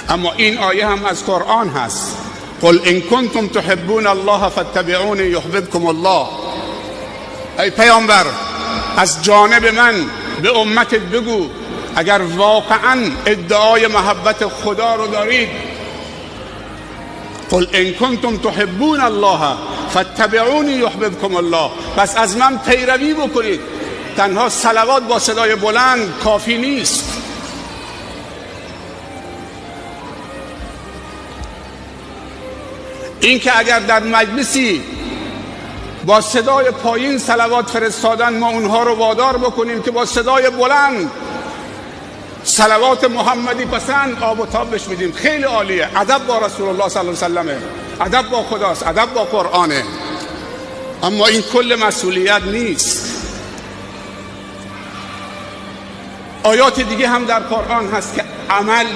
اما این آیه هم از قرآن هست. قل ان کنتم تحبون الله فاتبعونی یحببکم الله. ای پیامبر، از جانب من به امتت بگو اگر واقعا ادعای محبت خدا رو دارید، قل ان کنتم تحبون الله فاتبعونی یحببکم الله، پس از من پیروی بکنید. تنها صلوات با صدای بلند کافی نیست. این که اگر در مجلسی با صدای پایین صلوات فرستادن، ما اونها رو وادار بکنیم که با صدای بلند صلوات محمدی پسند آب و تاب بهش میدیم. خیلی عالیه. ادب با رسول الله صلی الله علیه و سلم، ادب با خداست، ادب با قرآنه. اما این کل مسئولیت نیست. آیات دیگه هم در قرآن هست که عمل